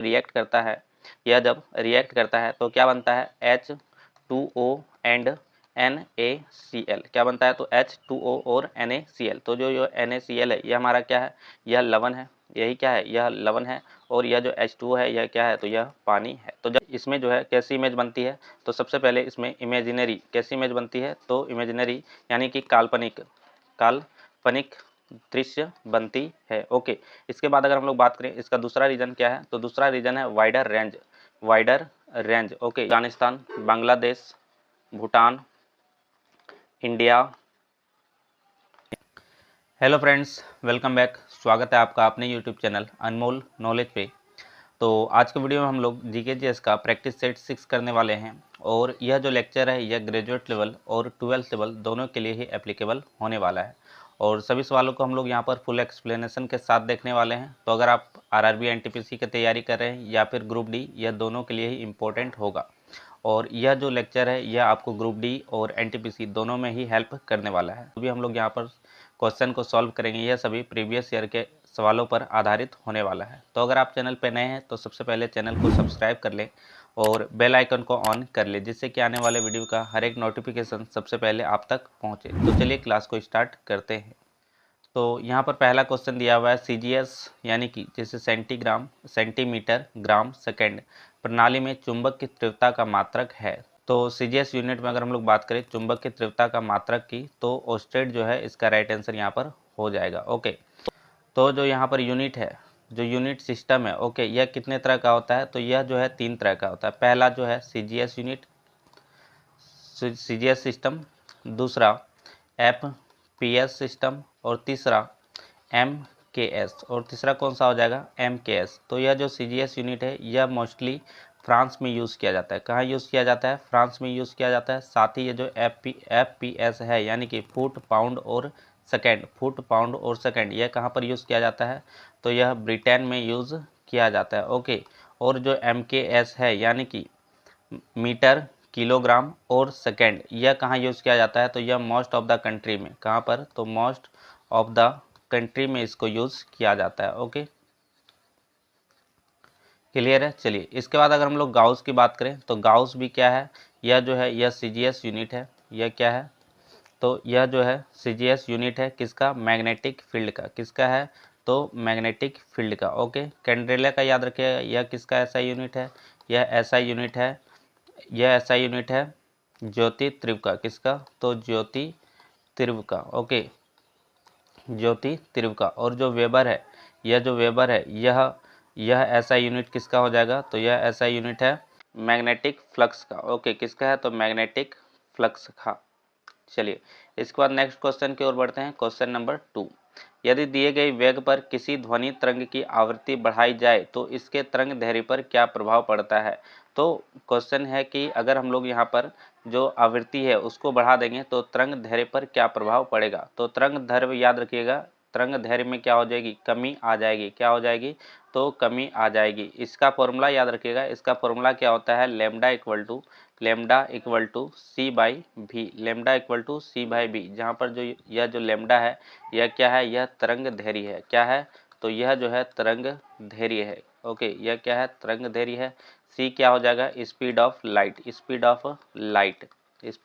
React करता है, यह जब रिएक्ट करता है तो क्या बनता है, H2O एंड NaCl। क्या बनता है, तो H2O और NaCl। तो जो NaCl है यह हमारा क्या है, यह लवण है, यही क्या है, यह लवण है। और यह जो H2O है यह क्या है, तो यह पानी है। तो जब इसमें जो है कैसी इमेज बनती है, तो सबसे पहले इसमें इमेजिनरी कैसी इमेज बनती है, तो इमेजिनरी यानी कि काल्पनिक दृश्य बनती है। ओके, इसके बाद अगर हम लोग बात करें इसका दूसरा रीजन क्या है, तो दूसरा रीजन है wider range. Okay, Afghanistan, Bangladesh, Bhutan, India. Hello friends, welcome back. स्वागत है आपका अपने यूट्यूब चैनल अनमोल नॉलेज पे। तो आज के वीडियो में हम लोग जीके जीएस का प्रैक्टिस सेट 6 करने वाले हैं। और यह जो लेक्चर है यह ग्रेजुएट लेवल और 12th लेवल दोनों के लिए ही एप्लीकेबल होने वाला है। और सभी सवालों को हम लोग यहाँ पर फुल एक्सप्लेनेशन के साथ देखने वाले हैं। तो अगर आप आरआरबी एनटीपीसी की तैयारी कर रहे हैं या फिर ग्रुप डी, यह दोनों के लिए ही इम्पोर्टेंट होगा। और यह जो लेक्चर है यह आपको ग्रुप डी और एनटीपीसी दोनों में ही हेल्प करने वाला है। अभी हम लोग यहाँ पर क्वेश्चन को सॉल्व करेंगे, यह सभी प्रीवियस ईयर के सवालों पर आधारित होने वाला है। तो अगर आप चैनल पर नए हैं तो सबसे पहले चैनल को सब्सक्राइब कर लें और बेल आइकन को ऑन कर लें, जिससे कि आने वाले वीडियो का हर एक नोटिफिकेशन सबसे पहले आप तक पहुँचे। तो चलिए क्लास को स्टार्ट करते हैं। तो यहाँ पर पहला क्वेश्चन दिया हुआ है सीजीएस यानी कि जैसे सेंटीमीटर ग्राम सेकेंड प्रणाली में चुंबक की तीव्रता का मात्रक है। तो सीजीएस यूनिट में अगर हम लोग बात करें चुंबक की तीव्रता का मात्रक की, तो ओस्टेट जो है इसका राइट आंसर यहाँ पर हो जाएगा। ओके, तो जो यहाँ पर यूनिट है, जो यूनिट सिस्टम है, ओके, यह कितने तरह का होता है, तो यह जो है 3 तरह का होता है। पहला जो है सीजीएस यूनिट, सीजीएस सिस्टम, दूसरा एफपीएस सिस्टम और तीसरा एमकेएस। और तीसरा कौन सा हो जाएगा, एमकेएस। तो यह जो सीजीएस यूनिट है यह मोस्टली फ्रांस में यूज़ किया जाता है। कहाँ यूज़ किया जाता है, फ्रांस में यूज़ किया जाता है। साथ ही ये जो एफपीएस है यानी कि फुट पाउंड और सेकेंड, यह कहाँ पर यूज़ किया जाता है, तो यह ब्रिटेन में यूज़ किया जाता है। ओके, और जो एमकेएस है यानी कि मीटर, किलोग्राम और सेकेंड, यह कहाँ यूज़ किया जाता है, तो यह मोस्ट ऑफ द कंट्री में, कहाँ पर, तो मोस्ट ऑफ द कंट्री में इसको यूज़ किया जाता है। ओके, क्लियर है। चलिए इसके बाद अगर हम लोग गाउस की बात करें तो गाउस भी क्या है, यह जो है यह सीजीएस यूनिट है। यह क्या है, तो यह जो है सीजीएस यूनिट है किसका, मैग्नेटिक फील्ड का। किसका है, तो मैग्नेटिक फील्ड का। ओके, कैंडेला का याद रखिएगा, यह किसका ऐसा यूनिट है, यह ऐसा यूनिट है, यह ऐसा यूनिट है ज्योति तीव्र का। किसका, तो ज्योति तीव्र का। ओके, ज्योति तीव्र का। और जो वेबर है, यह जो वेबर है यह ऐसा यूनिट किसका हो जाएगा, तो यह ऐसा यूनिट है मैग्नेटिक फ्लक्स का। ओके, किसका है, तो मैग्नेटिक फ्लक्स का। चलिए इसके बाद नेक्स्ट क्वेश्चन की ओर बढ़ते हैं। क्वेश्चन नंबर 2, यदि दिए गए वेग पर किसी ध्वनि तरंग की आवृत्ति बढ़ाई जाए तो इसके तरंग दैर्ध्य पर क्या प्रभाव पड़ता है। तो क्वेश्चन है कि अगर हम लोग यहाँ पर जो आवृत्ति है उसको बढ़ा देंगे तो तरंग दैर्ध्य पर क्या प्रभाव पड़ेगा। तो तरंग दैर्ध्य याद रखिएगा, तरंग दैर्ध्य में क्या हो जाएगी, कमी आ जाएगी। क्या हो जाएगी, तो कमी आ जाएगी। इसका फॉर्मूला याद रखिएगा, इसका फॉर्मूला क्या होता है, lambda equal to C by B, lambda equal to C by B. जहाँ पर जो यह जो लेमडा है यह क्या है, यह तरंग दैर्ध्य है। क्या है, तो यह जो है तरंग दैर्ध्य है। ओके, यह क्या है, तरंग दैर्ध्य है। सी क्या हो जाएगा, स्पीड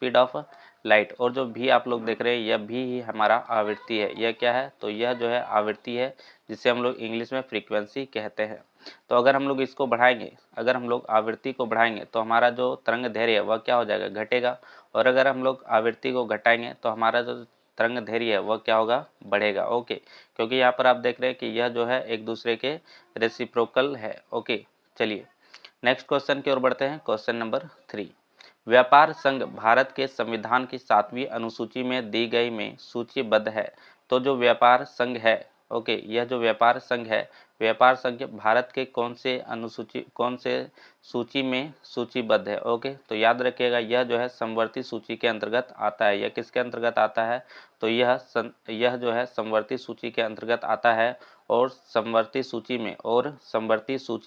ऑफ लाइट। और जो भी आप लोग देख रहे हैं यह भी ही हमारा आवृत्ति है। यह क्या है, तो यह जो है आवृत्ति है, जिसे हम लोग इंग्लिश में फ्रीक्वेंसी कहते हैं। तो अगर हम लोग इसको बढ़ाएंगे, अगर हम लोग आवृत्ति को बढ़ाएंगे तो हमारा जो तरंग दैर्ध्य है वह क्या हो जाएगा, घटेगा। और अगर हम लोग आवृत्ति को घटाएंगे तो हमारा जो तरंग दैर्ध्य है वह क्या होगा, बढ़ेगा। ओके, क्योंकि यहाँ पर आप देख रहे हैं कि यह जो है एक दूसरे के रेसिप्रोकल है। ओके, चलिए नेक्स्ट क्वेश्चन की ओर बढ़ते हैं। क्वेश्चन नंबर 3, व्यापार संघ भारत के संविधान की 7वीं अनुसूची में दी गई में सूचीबद्ध है। तो जो व्यापार संघ है, ओके, यह जो व्यापार संघ है, व्यापार संघ भारत के कौन से सूची में सूचीबद्ध है। ओके, तो याद रखिएगा यह जो है समवर्ती सूची के अंतर्गत आता है। यह किसके अंतर्गत आता है, तो यह जो है समवर्ती सूची के अंतर्गत आता है। और समवर्ती सूची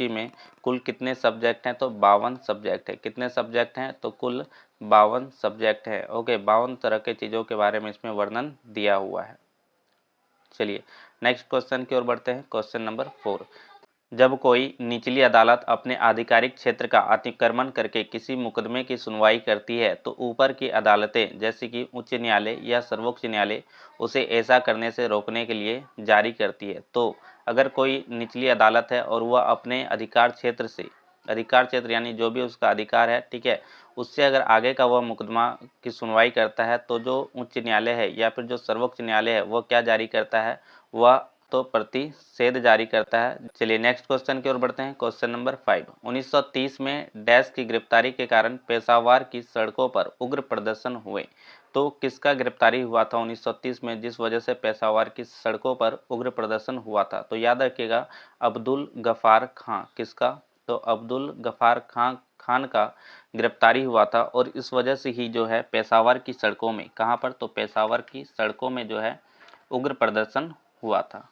में कुल कितने सब्जेक्ट हैं, तो 52 सब्जेक्ट है। कितने सब्जेक्ट हैं, तो कुल 52 सब्जेक्ट है। ओके, 52 तरह के चीज़ों के बारे में इसमें वर्णन दिया हुआ है। चलिए नेक्स्ट क्वेश्चन की ओर बढ़ते हैं। क्वेश्चन नंबर 4, जब कोई निचली अदालत अपने आधिकारिक क्षेत्र का अतिक्रमण करके किसी मुकदमे की सुनवाई करती है तो ऊपर की अदालतें जैसे कि उच्च न्यायालय या सर्वोच्च न्यायालय उसे ऐसा करने से रोकने के लिए जारी करती है। तो अगर कोई निचली अदालत है और वह अपने अधिकार क्षेत्र यानी जो भी उसका अधिकार है, ठीक है, उससे अगर आगे का वह मुकदमा की सुनवाई करता है तो जो उच्च न्यायालय है या फिर जो सर्वोच्च न्यायालय है वह क्या जारी करता है, वह तो प्रतिषेध जारी करता है। चलिए नेक्स्ट क्वेश्चन की ओर बढ़ते हैं। क्वेश्चन नंबर 5, 1930 में डैश की गिरफ्तारी के कारण पेशावर की सड़कों पर उग्र प्रदर्शन हुए। तो किसका गिरफ्तारी हुआ था 1930 में जिस वजह से पेशावर की सड़कों पर उग्र प्रदर्शन हुआ था? तो याद रखिएगा अब्दुल गफ्फार खां। किसका? तो अब्दुल गफ्फार खान का गिरफ्तारी हुआ था और इस वजह से ही जो है पेशावर की सड़कों में, कहां पर? तो पेशावर की सड़कों में जो है उग्र प्रदर्शन हुआ था।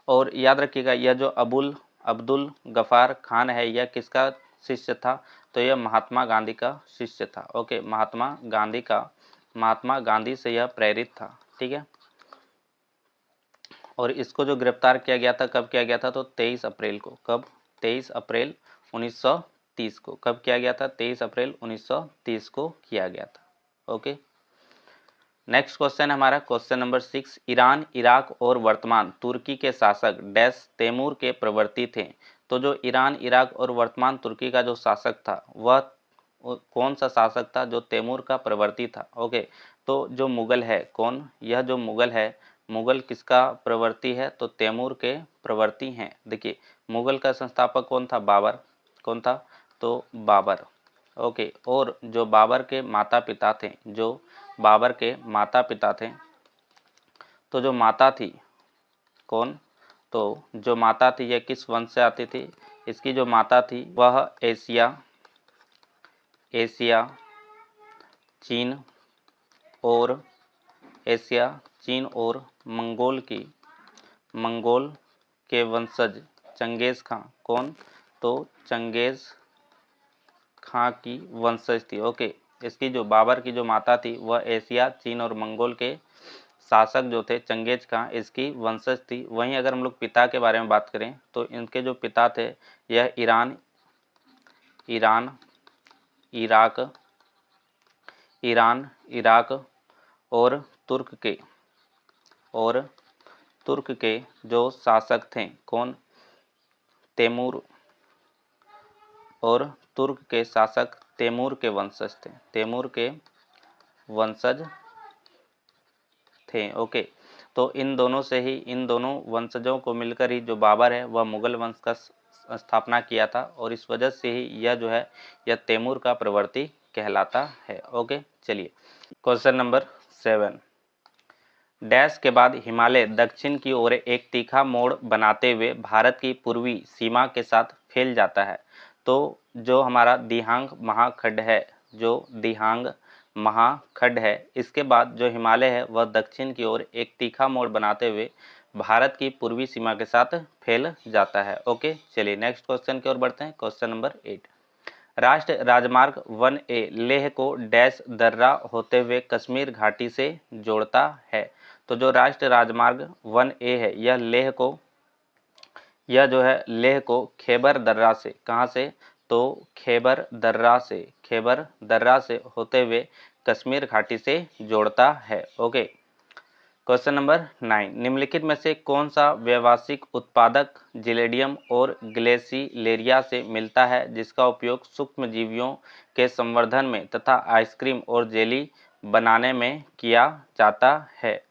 और याद रखिएगा यह जो अब्दुल गफ्फार खान है यह किसका शिष्य था? तो यह महात्मा गांधी का शिष्य था। ओके, महात्मा गांधी से यह प्रेरित था, ठीक है। और इसको जो गिरफ्तार किया गया था, कब किया गया था? तो 23 अप्रैल को। कब? 23 अप्रैल 1930 को। कब किया गया था? 23 अप्रैल 1930 को किया गया था। ओके, नेक्स्ट क्वेश्चन हमारा क्वेश्चन नंबर 6, ईरान, इराक और वर्तमान तुर्की के शासक डैश तैमूर के प्रवर्ती थे। तो जो ईरान, इराक और वर्तमान तुर्की का जो शासक था वह कौन सा शासक था? जो तैमूर का प्रवर्ती था। ओके, तो जो मुगल है, कौन? यह जो मुगल है, मुगल किसका प्रवर्ती है? तो तैमूर के प्रवर्ती हैं। देखिए मुगल का संस्थापक कौन था? बाबर। कौन था? तो बाबर। ओके, और जो बाबर के माता पिता थे, तो जो माता थी, कौन? तो जो माता थी यह किस वंश से आती थी? इसकी जो माता थी वह एशिया चीन और मंगोल के वंशज चंगेज खां। कौन? तो चंगेज खां की वंशज थी। ओके, इसकी जो बाबर की जो माता थी वह एशिया, चीन और मंगोल के शासक जो थे चंगेज खां इसकी वंशज थी। वहीं अगर हम लोग पिता के बारे में बात करें तो इनके जो पिता थे यह ईरान, इराक और तुर्क के जो शासक थे, कौन? तैमूर। और तुर्क के शासक तैमूर के वंशज थे। ओके, तो इन दोनों वंशजों को मिलकर ही जो बाबर है वह मुगल वंश का स्थापना किया था और इस वजह से ही यह जो है यह तैमूर का प्रवर्ती कहलाता है। ओके, चलिए क्वेश्चन नंबर 7, डैश के बाद हिमालय दक्षिण की ओर एक तीखा मोड़ बनाते हुए भारत की पूर्वी सीमा के साथ फैल जाता है। तो जो हमारा दिहांग महाखंड है इसके बाद जो हिमालय है वह दक्षिण की ओर एक तीखा मोड़ बनाते हुए भारत की पूर्वी सीमा के साथ फैल जाता है। ओके, चलिए नेक्स्ट क्वेश्चन की ओर बढ़ते हैं। क्वेश्चन नंबर 8, राष्ट्रीय राजमार्ग 1A लेह को डैश दर्रा होते हुए कश्मीर घाटी से जोड़ता है। तो जो राष्ट्रीय राजमार्ग 1A है यह जो है लेह को खैबर दर्रा से, कहां से? तो खैबर दर्रा से होते हुए कश्मीर घाटी से जोड़ता है। ओके, क्वेश्चन नंबर 9, निम्नलिखित में से कौन सा व्यावसायिक उत्पादक जिलेडियम और ग्लेसिलेरिया से मिलता है जिसका उपयोग सूक्ष्मजीवियों के संवर्धन में तथा आइसक्रीम और जेली बनाने में किया जाता है?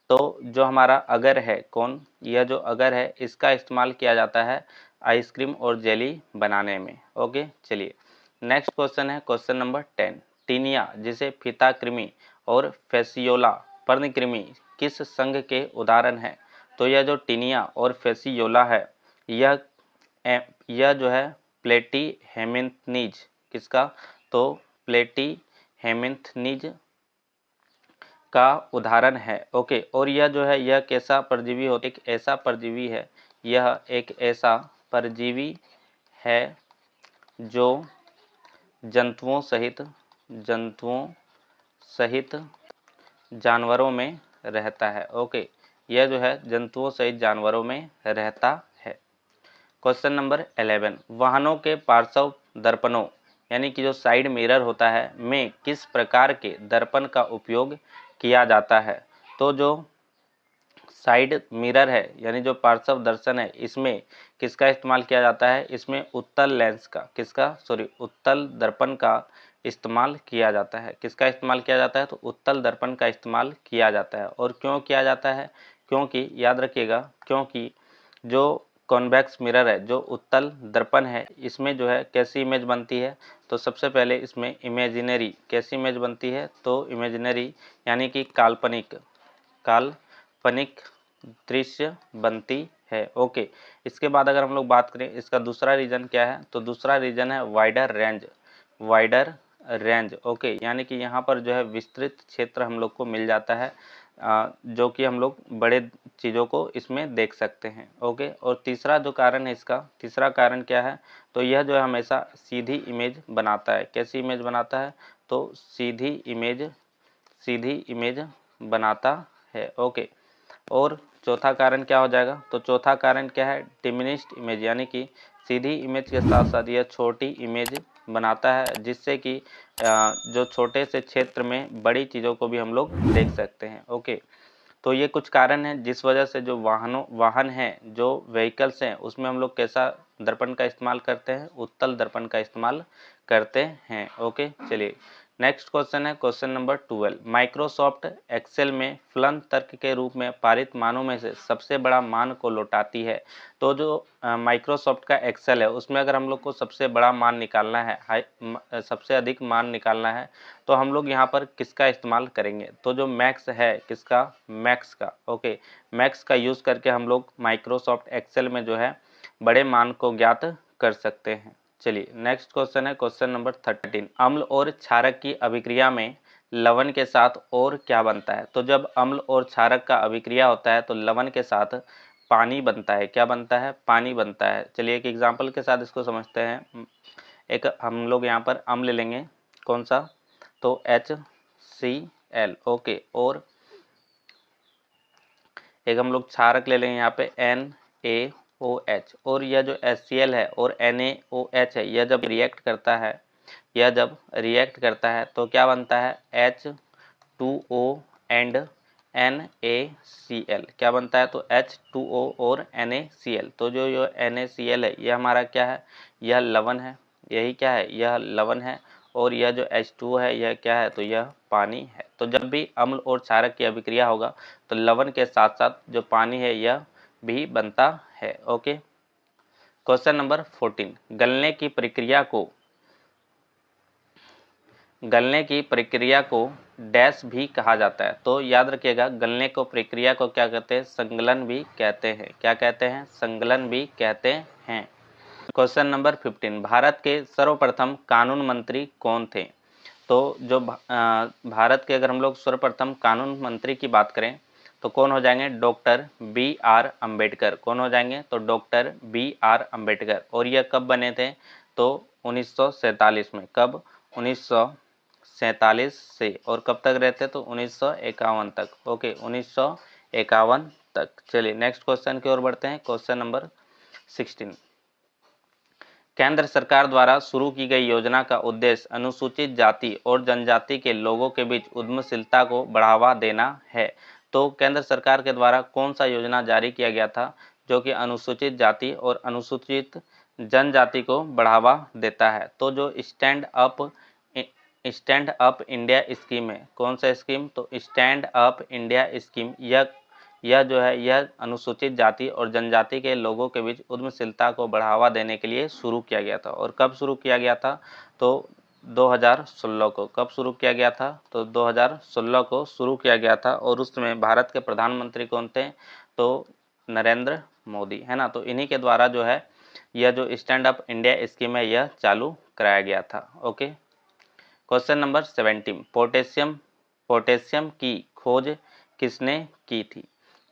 तो जो हमारा अगर है, कौन? यह जो अगर है इसका इस्तेमाल किया जाता है आइसक्रीम और जेली बनाने में। ओके, चलिए नेक्स्ट क्वेश्चन है क्वेश्चन नंबर 10, टीनिया जिसे फीता कृमि और फेसियोला पर्णकृमि किस संघ के उदाहरण है? तो यह जो टीनिया और फेसियोला है यह जो है प्लेटी हेमिन्थनीज, किसका? तो प्लेटी हेमिन्थनीज का उदाहरण है। ओके, और यह जो है यह कैसा परजीवी होता है? यह एक ऐसा परजीवी है जो जंतुओं सहित जानवरों में रहता है। ओके, यह जो है जंतुओं सहित जानवरों में रहता है। क्वेश्चन नंबर 11, वाहनों के पार्श्व दर्पणों यानी कि जो साइड मिरर होता है में किस प्रकार के दर्पण का उपयोग किया जाता है। तो जो साइड मिरर है यानी जो पार्श्व दर्शन है इसमें किसका इस्तेमाल किया जाता है, इसमें उत्तल लेंस का, उत्तल दर्पण का इस्तेमाल किया जाता है। किसका इस्तेमाल किया जाता है, तो उत्तल दर्पण का इस्तेमाल किया जाता है। और क्यों किया जाता है, क्योंकि याद रखिएगा, क्योंकि जो कॉन्वेक्स मिरर है, जो उत्तल दर्पण है, इसमें जो है कैसी इमेज बनती है, तो सबसे पहले इसमें इमेजिनरी कैसी इमेज बनती है, तो इमेजिनरी यानी कि काल्पनिक दृश्य बनती है। ओके, इसके बाद अगर हम लोग बात करें इसका दूसरा रीजन क्या है, तो दूसरा रीजन है वाइडर रेंज। ओके, यानी कि यहाँ पर जो है विस्तृत क्षेत्र हम लोग को मिल जाता है, जो कि हम लोग बड़े चीज़ों को इसमें देख सकते हैं। ओके, और तीसरा जो कारण है, इसका तीसरा कारण क्या है, तो यह जो है हमेशा सीधी इमेज बनाता है। कैसी इमेज बनाता है, तो सीधी इमेज बनाता है। ओके, और चौथा कारण क्या हो जाएगा, तो चौथा कारण क्या है, डिमिनिश्ड इमेज, यानी कि सीधी इमेज के साथ साथ यह छोटी इमेज बनाता है, जिससे कि जो छोटे से क्षेत्र में बड़ी चीज़ों को भी हम लोग देख सकते हैं। ओके, तो ये कुछ कारण हैं जिस वजह से जो वाहन हैं, जो व्हीकल्स हैं, उसमें हम लोग कैसा दर्पण का इस्तेमाल करते हैं, उत्तल दर्पण का इस्तेमाल करते हैं। ओके, चलिए नेक्स्ट क्वेश्चन है क्वेश्चन नंबर 12, माइक्रोसॉफ्ट एक्सेल में फलन तर्क के रूप में पारित मानों में से सबसे बड़ा मान को लौटाती है। तो जो माइक्रोसॉफ्ट का एक्सेल है उसमें अगर हम लोग को सबसे बड़ा मान निकालना है, सबसे अधिक मान निकालना है, तो हम लोग यहाँ पर किसका इस्तेमाल करेंगे, तो जो मैक्स है, किसका, मैक्स का। ओके, मैक्स का यूज़ करके हम लोग माइक्रोसॉफ्ट एक्सेल में जो है बड़े मान को ज्ञात कर सकते हैं। चलिए नेक्स्ट क्वेश्चन है क्वेश्चन नंबर 13, अम्ल और क्षारक की अभिक्रिया में लवण के साथ और क्या बनता है। तो जब अम्ल और क्षारक का अभिक्रिया होता है तो लवण के साथ पानी बनता है। क्या बनता है, पानी बनता है। चलिए एक एग्जाम्पल के साथ इसको समझते हैं। एक हम लोग यहाँ पर अम्ल लेंगे, कौन सा, तो HCl। ओके, और एक हम लोग क्षारक ले लेंगे यहाँ पे NaOH, और यह जो HCl है और NaOH है, यह जब रिएक्ट करता है तो क्या बनता है, H2O एंड NaCl। क्या बनता है, तो H2O और NaCl। तो जो NaCl है यह हमारा क्या है, यह लवण है। यही क्या है, यह लवण है। और यह जो H2O है यह क्या है, तो यह पानी है। तो जब भी अम्ल और क्षारक की अभिक्रिया होगा तो लवण के साथ साथ जो पानी है यह भी बनता है। ओके, क्वेश्चन नंबर 14, गलने की प्रक्रिया को डैश भी कहा जाता है। तो याद रखिएगा, गलने को प्रक्रिया को क्या कहते हैं, संगलन भी कहते हैं। क्या कहते हैं, संगलन भी कहते हैं। क्वेश्चन नंबर 15, भारत के सर्वप्रथम कानून मंत्री कौन थे। तो जो भारत के अगर हम लोग सर्वप्रथम कानून मंत्री की बात करें तो कौन हो जाएंगे, डॉक्टर BR अम्बेडकर। कौन हो जाएंगे, तो डॉक्टर BR अम्बेडकर। और यह कब बने थे, तो 1947 में। कब, 1947 से, और कब तक रहते, तो 1951 तक। ओके, 1951 तक। चलिए नेक्स्ट क्वेश्चन की ओर बढ़ते हैं, क्वेश्चन नंबर 16, केंद्र सरकार द्वारा शुरू की गई योजना का उद्देश्य अनुसूचित जाति और जनजाति के लोगों के बीच उद्यमशीलता को बढ़ावा देना है। तो केंद्र सरकार के द्वारा कौन सा योजना जारी किया गया था जो कि अनुसूचित जाति और अनुसूचित जनजाति को बढ़ावा देता है। तो जो स्टैंड अप इंडिया स्कीम है, कौन सा स्कीम, तो स्टैंड अप इंडिया स्कीम। यह जो है यह अनुसूचित जाति और जनजाति के लोगों के बीच उद्यमशीलता को बढ़ावा देने के लिए शुरू किया गया था। और कब शुरू किया गया था, तो 2016 को। कब शुरू किया गया था, तो 2016 को शुरू किया गया था। और उस समय भारत के प्रधानमंत्री कौन थे, तो नरेंद्र मोदी, है ना। तो इन्हीं के द्वारा जो है यह जो स्टैंड अप इंडिया स्कीम है यह चालू कराया गया था। ओके, क्वेश्चन नंबर 17, पोटेशियम की खोज किसने की थी।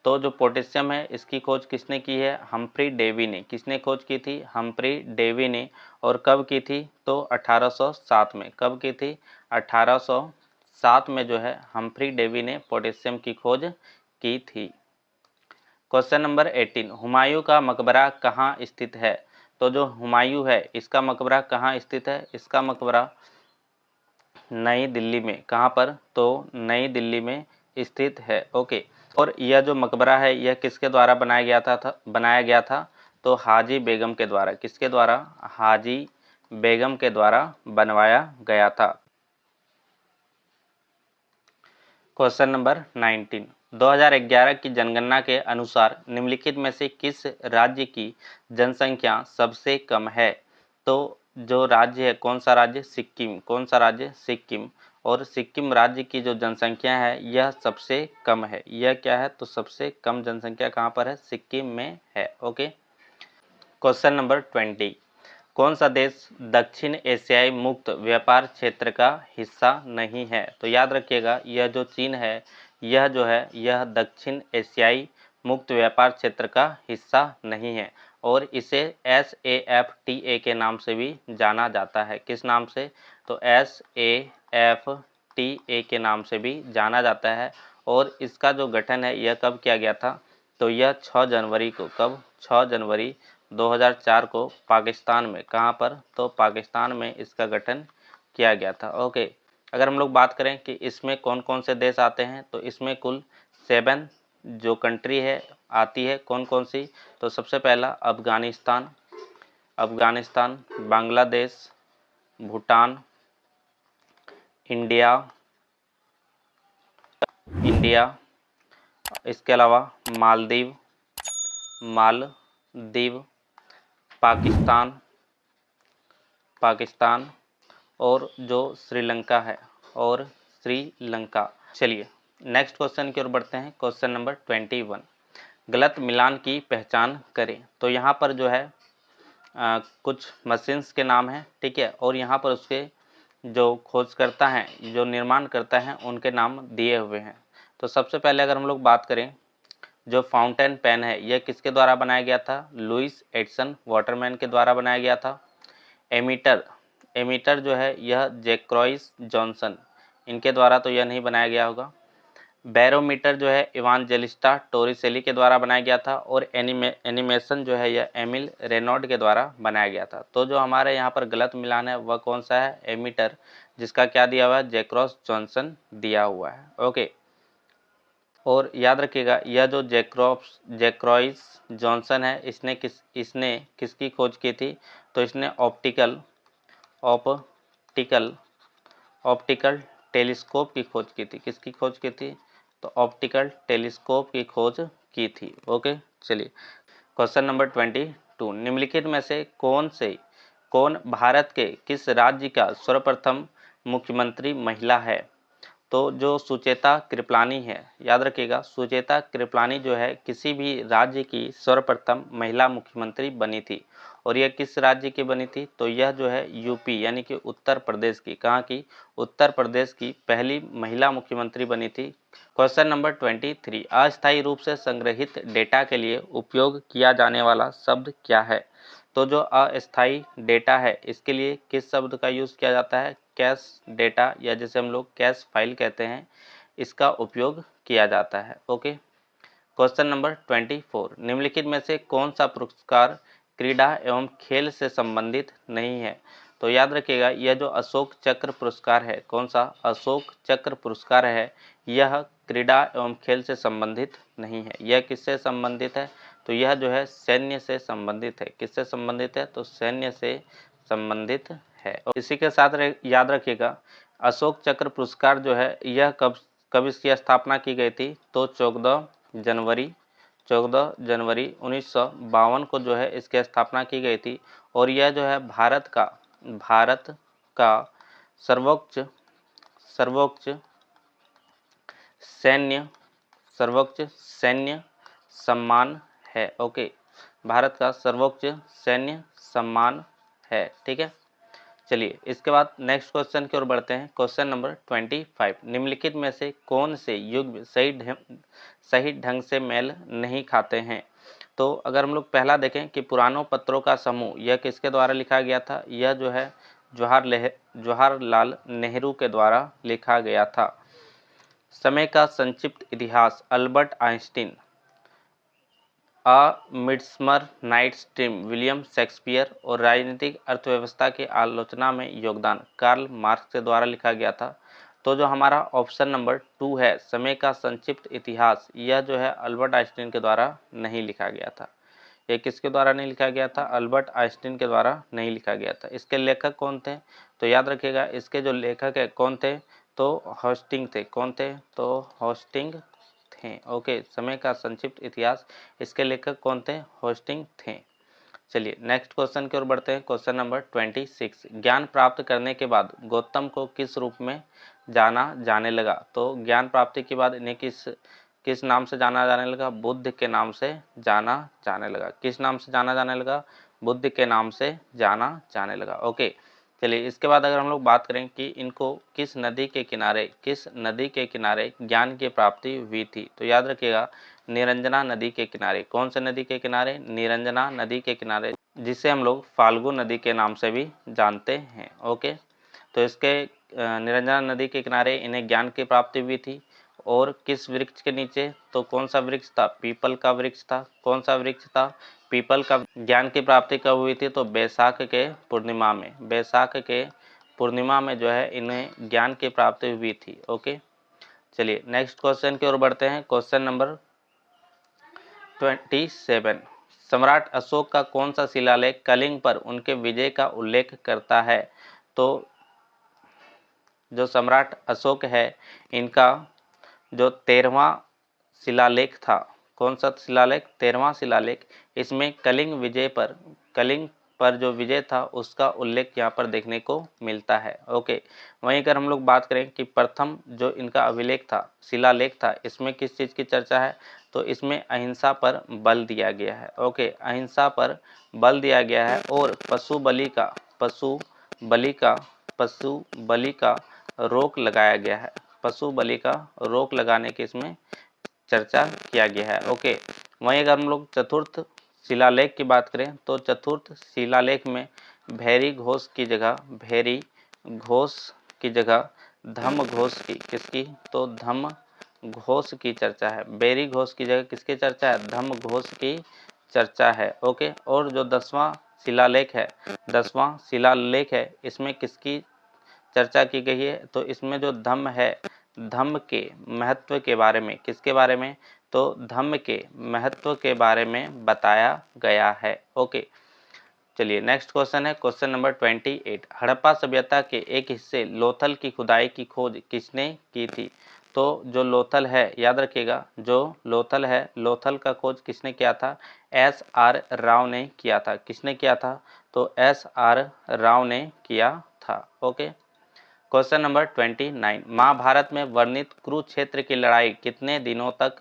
तो जो पोटेशियम है इसकी खोज किसने की है, हम्फ्री डेवी ने। किसने खोज की थी, हम्फ्री डेवी ने। और कब की थी, तो 1807 में। कब की थी, 1807 में जो है हम्फ्री डेवी ने पोटेशियम की खोज की थी। क्वेश्चन नंबर 18, हुमायूं का मकबरा कहाँ स्थित है? तो जो हुमायूं है इसका मकबरा कहाँ स्थित है? इसका मकबरा नई दिल्ली में। कहाँ पर? तो नई दिल्ली में स्थित है। ओके। और यह जो मकबरा है यह किसके द्वारा बनाया गया था? तो हाजी बेगम के द्वारा। किसके द्वारा? हाजी बेगम के द्वारा बनवाया गया था। क्वेश्चन नंबर 19, 2011 की जनगणना के अनुसार निम्नलिखित में से किस राज्य की जनसंख्या सबसे कम है? तो जो राज्य है, कौन सा राज्य? सिक्किम। कौन सा राज्य? सिक्किम। और सिक्किम राज्य की जो जनसंख्या है यह सबसे कम है। यह क्या है? तो सबसे कम जनसंख्या कहाँ पर है? सिक्किम में है। ओके। क्वेश्चन नंबर 20, कौन सा देश दक्षिण एशियाई मुक्त व्यापार क्षेत्र का हिस्सा नहीं है? तो याद रखिएगा यह जो चीन है यह जो है यह दक्षिण एशियाई मुक्त व्यापार क्षेत्र का हिस्सा नहीं है और इसे SAFTA के नाम से भी जाना जाता है। किस नाम से? तो SAFTA के नाम से भी जाना जाता है। और इसका जो गठन है यह कब किया गया था? तो यह 6 जनवरी को, कब? 6 जनवरी 2004 को पाकिस्तान में। कहाँ पर? तो पाकिस्तान में इसका गठन किया गया था। ओके। अगर हम लोग बात करें कि इसमें कौन कौन से देश आते हैं तो इसमें कुल 7 जो कंट्री है आती है। कौन कौन सी? तो सबसे पहला अफगानिस्तान, बांग्लादेश, भूटान, इंडिया, इसके अलावा मालदीव, पाकिस्तान और जो श्रीलंका है, और श्रीलंका। चलिए नेक्स्ट क्वेश्चन की ओर बढ़ते हैं। क्वेश्चन नंबर 21, गलत मिलान की पहचान करें। तो यहाँ पर जो है कुछ मशीन्स के नाम हैं, ठीक है, और यहाँ पर उसके जो खोजकर्ता हैं, जो निर्माण करता है, उनके नाम दिए हुए हैं। तो सबसे पहले अगर हम लोग बात करें, जो फाउंटेन पेन है यह किसके द्वारा बनाया गया था? लुइस एडिसन वाटरमैन के द्वारा बनाया गया था। एमीटर जो है यह जैक्रोइस जॉनसन, इनके द्वारा तो यह नहीं बनाया गया होगा। बैरोमीटर जो है इवांजेलिस्टा टोरिसेली के द्वारा बनाया गया था। और एनिमेशन जो है यह एमिल रेनॉल्ड के द्वारा बनाया गया था। तो जो हमारे यहाँ पर गलत मिलान है वह कौन सा है? एमीटर, जिसका क्या दिया हुआ है? जैक्रोस जॉनसन दिया हुआ है। ओके। और याद रखिएगा यह जो जैक्रोइस जॉनसन है इसने किसकी खोज की थी? तो इसने ऑप्टिकल टेलीस्कोप की खोज की थी। किसकी खोज की थी? तो ऑप्टिकल टेलीस्कोप की खोज की थी। ओके। चलिए क्वेश्चन नंबर 22, निम्नलिखित में से कौन भारत के किस राज्य का सर्वप्रथम मुख्यमंत्री महिला है? तो जो सुचेता कृपलानी है, याद रखिएगा सुचेता कृपलानी जो है किसी भी राज्य की सर्वप्रथम महिला मुख्यमंत्री बनी थी। और यह किस राज्य की बनी थी? तो यह जो है यूपी यानी कि उत्तर प्रदेश की। कहाँ की? उत्तर प्रदेश की पहली महिला मुख्यमंत्री बनी थी। क्वेश्चन नंबर 23, अस्थायी रूप से संग्रहित डेटा के लिए उपयोग किया जाने वाला शब्द क्या है? तो जो अस्थायी डेटा है इसके लिए किस शब्द का यूज किया जाता है? कैश डेटा, या जिसे हम लोग कैश फाइल कहते हैं, इसका उपयोग किया जाता है। ओके। क्वेश्चन नंबर 24, निम्नलिखित में से कौन सा पुरस्कार क्रीड़ा एवं खेल से संबंधित नहीं है? तो याद रखिएगा यह जो अशोक चक्र पुरस्कार है, कौन सा? अशोक चक्र पुरस्कार है, यह क्रीड़ा एवं खेल से संबंधित नहीं है। यह किससे संबंधित है? तो यह जो है सैन्य से संबंधित है। किससे संबंधित है? तो सैन्य से संबंधित है। और इसी के साथ याद रखिएगा अशोक चक्र पुरस्कार जो है यह कब इसकी स्थापना की गई थी? तो 14 जनवरी 1952 को जो है इसकी स्थापना की गई थी। और यह जो है भारत का सर्वोच्च सैन्य सम्मान है। ओके। भारत का सर्वोच्च सैन्य सम्मान है। ठीक है। चलिए इसके बाद नेक्स्ट क्वेश्चन की ओर बढ़ते हैं। क्वेश्चन नंबर 25, निम्नलिखित में से कौन से युग्म सही ढंग से मेल नहीं खाते हैं? तो अगर हम लोग पहला देखें कि पुरानों पत्रों का समूह, यह किसके द्वारा लिखा गया था? यह जो है जवाहरलाल नेहरू के द्वारा लिखा गया था। समय का संक्षिप्त इतिहास, Albert Einstein a Midsummer Night's Dream William Shakespeare और राजनीतिक अर्थव्यवस्था की आलोचना में योगदान कार्ल मार्क्स के द्वारा लिखा गया था। तो जो हमारा ऑप्शन नंबर 2 है समय का संक्षिप्त इतिहास, यह जो है अल्बर्ट आइंस्टीन के द्वारा नहीं लिखा गया था। ये किसके द्वारा नहीं लिखा गया था? अल्बर्ट आइंस्टीन के द्वारा नहीं लिखा गया था। इसके लेखक कौन थे? तो याद रखिएगा, इसके जो लेखक है कौन थे? तो होस्टिंग थे। कौन थे? तो होस्टिंग थे। ओके, समय का संक्षिप्त इतिहास, इसके लेखक कौन थे? होस्टिंग थे। चलिए नेक्स्ट क्वेश्चन की ओर बढ़ते हैं। क्वेश्चन नंबर 26, ज्ञान प्राप्त करने के बाद गौतम को किस रूप में जाना जाने लगा? तो ज्ञान प्राप्ति के बाद इन्हें किस नाम से जाना जाने लगा? बुद्ध के नाम से जाना जाने लगा। किस नाम से जाना जाने लगा? बुद्ध के नाम से जाना जाने लगा। ओके, चलिए इसके बाद अगर हम लोग बात करें कि इनको किस नदी के किनारे ज्ञान की प्राप्ति हुई थी, तो याद रखिएगा निरंजना नदी के किनारे। कौन से नदी के किनारे? निरंजना नदी के किनारे, जिसे हम लोग फाल्गु नदी के नाम से भी जानते हैं। ओके, तो इसके निरंजना नदी के किनारे इन्हें ज्ञान की प्राप्ति हुई थी। और किस वृक्ष के नीचे? तो कौन सा वृक्ष था? पीपल का वृक्ष था। कौन सा वृक्ष था? पीपल का। ज्ञान की प्राप्ति कब हुई थी? तो बैसाख के पूर्णिमा में। बैसाख के पूर्णिमा में जो है इन्हें ज्ञान की प्राप्ति हुई थी। ओके, चलिए नेक्स्ट क्वेश्चन की ओर बढ़ते हैं। क्वेश्चन नंबर 27, सम्राट अशोक का कौन सा शिलालेख कलिंग पर उनके विजय का उल्लेख करता है? तो जो सम्राट अशोक है, इनका जो 13वां शिलालेख था, कौन सा शिलालेख? 13वां शिलालेख। इसमें कलिंग पर जो विजय था उसका उल्लेख यहाँ पर देखने को मिलता है। ओके, वहीं अगर हम लोग बात करें कि प्रथम जो इनका अभिलेख था, शिलालेख था, इसमें किस चीज़ की चर्चा है? तो इसमें अहिंसा पर बल दिया गया है। ओके, अहिंसा पर बल दिया गया है और पशु बलि का रोक लगाया गया है। पशु बलि का रोक लगाने की इसमें चर्चा किया गया है। ओके, वहीं अगर हम लोग चतुर्थ शिलालेख की बात करें तो चतुर्थ शिलालेख में भैरी घोष की जगह धम्म घोष की, किसकी? तो धम्म घोष की चर्चा है। बैरी घोष की जगह किसकी चर्चा है? धम्म घोष की चर्चा है। ओके, और जो 10वां शिलालेख है, इसमें किसकी चर्चा की गई है? तो इसमें जो धम्म है, धम्म के महत्व के बारे में, किसके बारे में? तो धम्म के महत्व के बारे में बताया गया है। ओके, चलिए नेक्स्ट क्वेश्चन है। क्वेश्चन नंबर 28, हड़प्पा सभ्यता के एक हिस्से लोथल की खुदाई की खोज किसने की थी? तो जो लोथल है, याद रखिएगा, जो लोथल है, लोथल का खोज किसने किया था? SR राव ने किया था। किसने किया था? तो SR राव ने किया था। ओके, क्वेश्चन नंबर 29, महाभारत में वर्णित कुरुक्षेत्र की लड़ाई कितने दिनों तक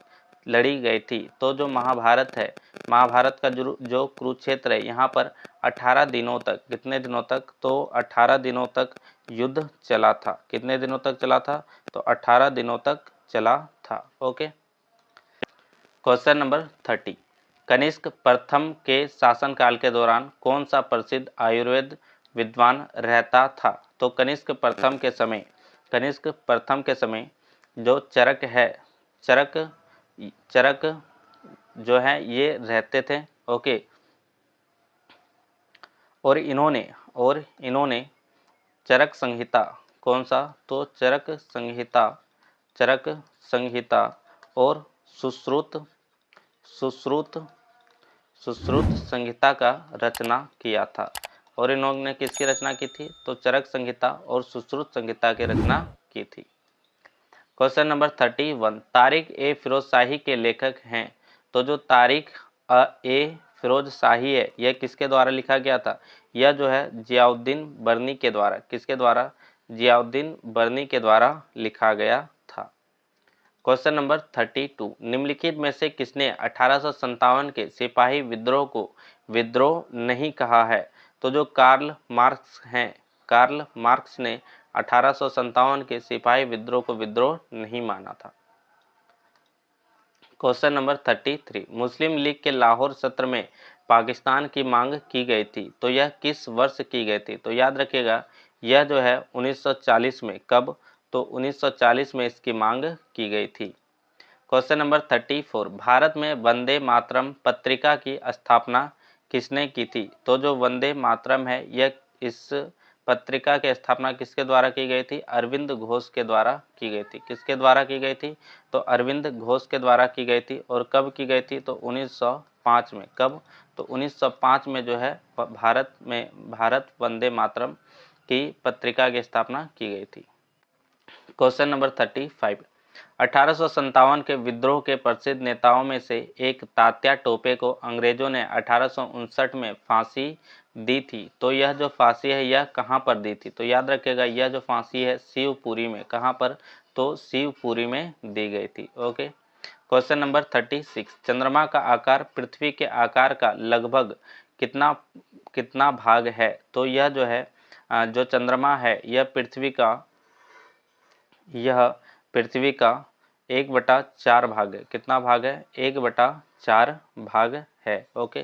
लड़ी गई थी? तो जो महाभारत है, महाभारत का जो कुरुक्षेत्र है, यहाँ पर 18 दिनों तक, कितने दिनों तक? तो 18 दिनों तक युद्ध चला था। कितने दिनों तक चला था? तो 18 दिनों तक चला था। ओके, क्वेश्चन नंबर 30, कनिष्क प्रथम के शासनकाल के दौरान कौन सा प्रसिद्ध आयुर्वेद विद्वान रहता था? तो कनिष्क प्रथम के समय जो चरक जो है ये रहते थे। ओके, और इन्होंने चरक संहिता, कौन सा? तो चरक संहिता और सुश्रुत संहिता का रचना किया था। और इन्होंने किसकी रचना की थी? तो चरक संहिता और सुश्रुत संहिता की रचना की थी। क्वेश्चन नंबर 31, तारिक ए फिरोज शाही के लेखक हैं। तो जो तारिक ए फिरोज शाही है, यह किसके द्वारा लिखा गया था? यह जो है जियाउद्दीन बर्नी के द्वारा, किसके द्वारा? जियाउद्दीन बर्नी के द्वारा लिखा गया था। क्वेश्चन नंबर 32, निम्नलिखित में से किसने 1857 के सिपाही विद्रोह को विद्रोह नहीं कहा है? तो जो कार्ल मार्क्स ने 1857 के सिपाही विद्रोह को विद्रोह नहीं माना था। क्वेश्चन नंबर 33, मुस्लिम लीग के लाहौर सत्र में पाकिस्तान की मांग की गई थी, तो यह किस वर्ष की गई थी? तो याद रखिएगा, यह जो है 1940 में। कब? तो 1940 में इसकी मांग की गई थी। क्वेश्चन नंबर 34, भारत में वंदे मातरम पत्रिका की स्थापना किसने की थी? तो जो वंदे मातरम है यह इस पत्रिका की स्थापना किसके द्वारा की गई थी? अरविंद घोष के द्वारा की गई थी। किसके द्वारा की गई थी? तो अरविंद घोष के द्वारा की गई थी। और कब की गई थी? तो 1905 में। कब? तो 1905 में जो है भारत वंदे मातरम की पत्रिका की स्थापना की गई थी। क्वेश्चन नंबर 35, 1857 के विद्रोह के प्रसिद्ध नेताओं में से एक तात्या टोपे को अंग्रेजों ने 1859 में फांसी दी थी। तो यह जो फांसी है यह कहां पर दी थी? तो याद रखिएगा, यह जो फांसी है शिवपुरी में। कहां पर? तो शिवपुरी में दी गई थी। ओके। क्वेश्चन नंबर 36, चंद्रमा का आकार पृथ्वी के आकार का लगभग कितना भाग है? तो यह जो है जो चंद्रमा है यह पृथ्वी का 1/4 भाग है। कितना भाग है? 1/4 भाग है। ओके।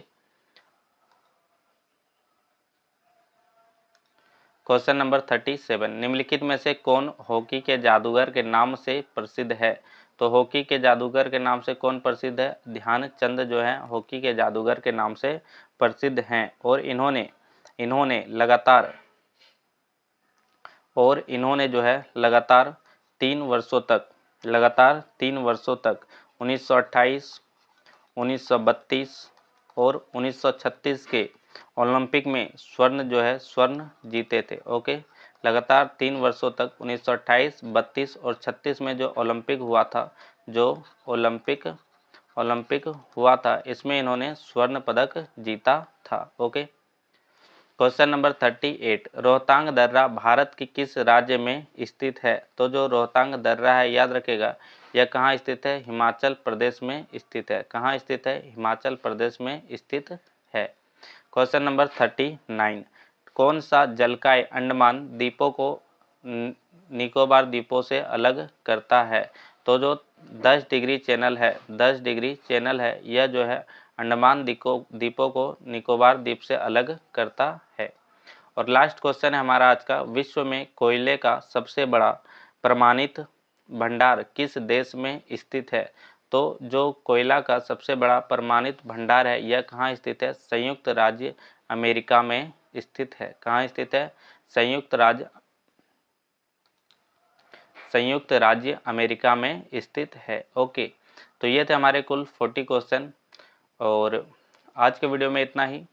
क्वेश्चन नंबर 37, निम्नलिखित में से कौन हॉकी के जादूगर के नाम से प्रसिद्ध है? तो हॉकी के जादूगर के नाम से कौन प्रसिद्ध है? ध्यानचंद जो है हॉकी के जादूगर के नाम से प्रसिद्ध हैं। और इन्होंने लगातार 3 वर्षों तक 1928, 1932 और 1936 के ओलंपिक में स्वर्ण जीते थे। ओके। लगातार 3 वर्षों तक 1928, 32 और 36 में जो ओलंपिक हुआ था इसमें इन्होंने स्वर्ण पदक जीता था। ओके। क्वेश्चन नंबर 38, रोहतांग दर्रा भारत की किस राज्य में स्थित है? तो जो रोहतांग दर्रा है याद रखेगा यह कहाँ स्थित है? हिमाचल प्रदेश में स्थित है। कहाँ स्थित है? हिमाचल प्रदेश में स्थित है। क्वेश्चन नंबर 39, कौन सा जलकाय अंडमान द्वीपों को निकोबार द्वीपों से अलग करता है? तो जो 10 डिग्री चैनल है यह जो है अंडमान द्वीपों को निकोबार द्वीप से अलग करता है। और लास्ट क्वेश्चन है हमारा आज का, विश्व में कोयले का सबसे बड़ा प्रमाणित भंडार किस देश में स्थित है? तो जो कोयला का सबसे बड़ा प्रमाणित भंडार है यह कहाँ स्थित है? संयुक्त राज्य अमेरिका में स्थित है। कहाँ स्थित है? संयुक्त राज्य अमेरिका में स्थित है। ओके। तो ये थे हमारे कुल 40 क्वेश्चन और आज के वीडियो में इतना ही।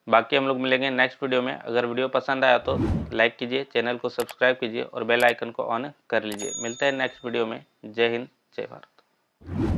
बाकी हम लोग मिलेंगे नेक्स्ट वीडियो में। अगर वीडियो पसंद आया तो लाइक कीजिए, चैनल को सब्सक्राइब कीजिए और बेल आइकन को ऑन कर लीजिए। मिलते हैं नेक्स्ट वीडियो में। जय हिंद, जय भारत।